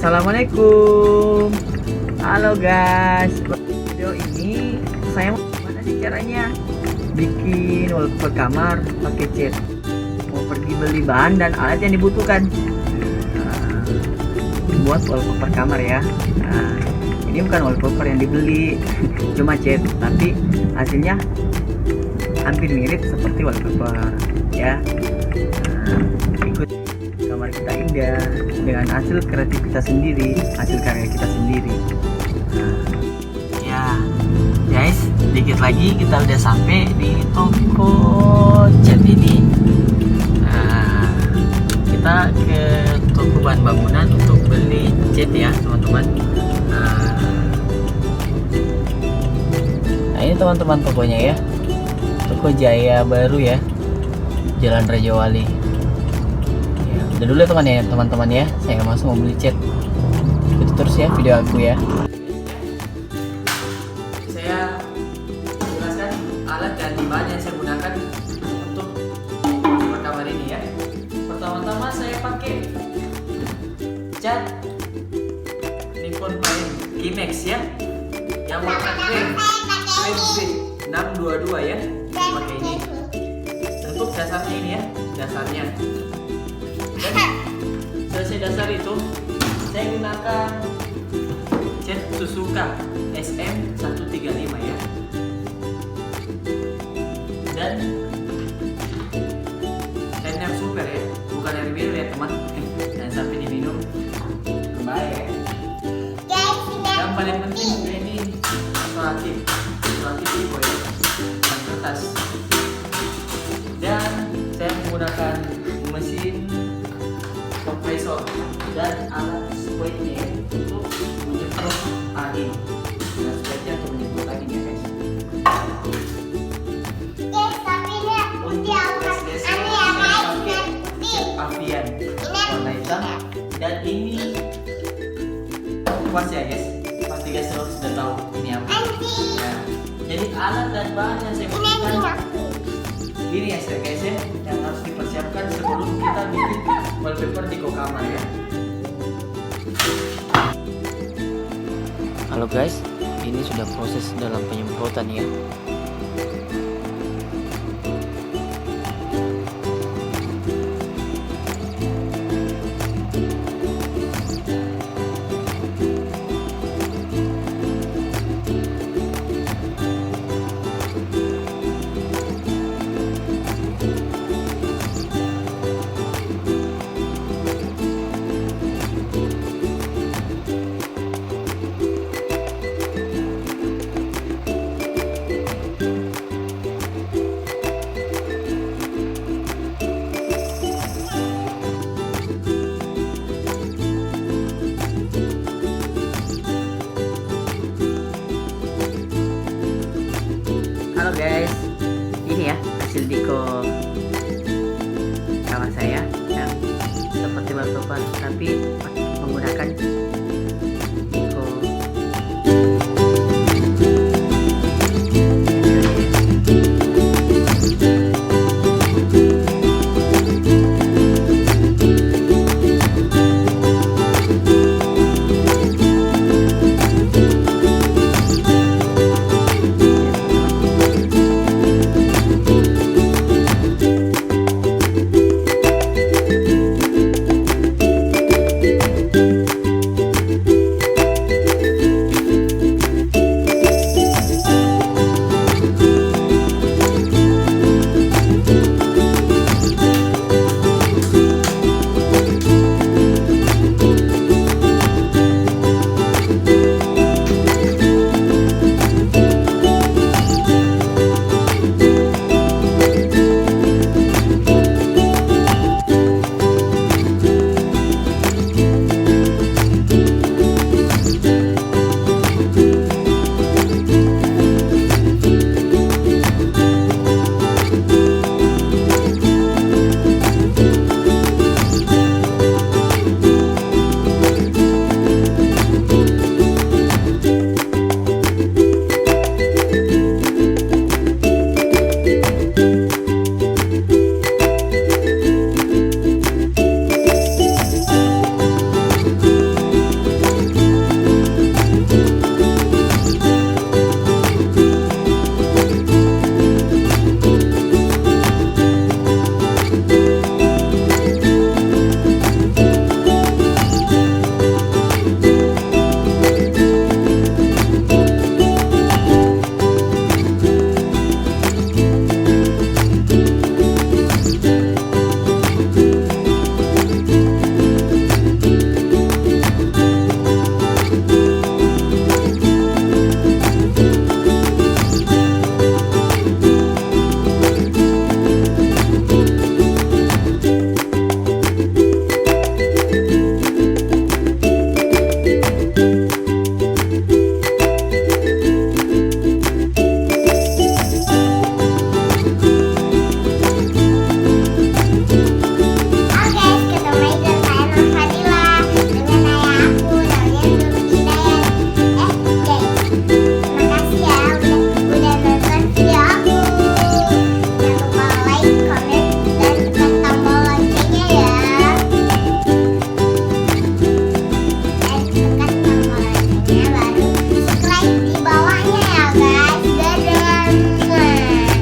Assalamualaikum. Halo guys. Video ini saya mau gimana sih caranya bikin wallpaper kamar pakai cat. Mau pergi beli bahan dan alat yang dibutuhkan buat wallpaper kamar ya. Ini bukan wallpaper yang dibeli, cuma cat, tapi hasilnya hampir mirip seperti wallpaper ya. Ikut kamar kita indah dengan hasil kreativitas sendiri, hasil karya kita sendiri. Ya guys, dikit lagi kita udah sampai di toko cat ini. Kita ke toko bahan bangunan untuk beli cat ya teman-teman. Nah ini teman-teman tokonya ya, toko Jaya Baru ya, Jalan Raja Wali. Udah dulu ya teman-teman ya, saya masuk mau beli cat. Ikuti terus ya video aku ya. Saya jelaskan alat dan bahan yang saya gunakan untuk kamar ini ya. Pertama-tama saya pakai cat Nippon Paint Kinex ya, yang warna krem 622 ya. Pakai ini untuk dasarnya ini ya, dasarnya. Dan selesai dasar itu saya gunakan cat Suzuka SM135 ya, dan tender super ya, bukan air biru ya teman, dan sampai diminum baik ya. Yang paling penting ini selotip tipe ya, kertas, dan saya menggunakan mesin kompresor dan alat squidnya untuk menyemprot angin. Nah, squidnya untuk menyemprot angin ya guys. Untuk cat Avian warna hitam, dan ini kuas ya guys. Pasti guys sudah tahu ini apa. Nah, jadi alat dan bahan yang saya butuhkan ini ya guys ya, yang harus dipersiapkan sebelum kita bikin wallpaper di kamar ya. Halo guys, ini sudah proses dalam penyemprotan ya. Halo guys, ini ya hasil deko kamar saya yang seperti wallpaper tapi menggunakan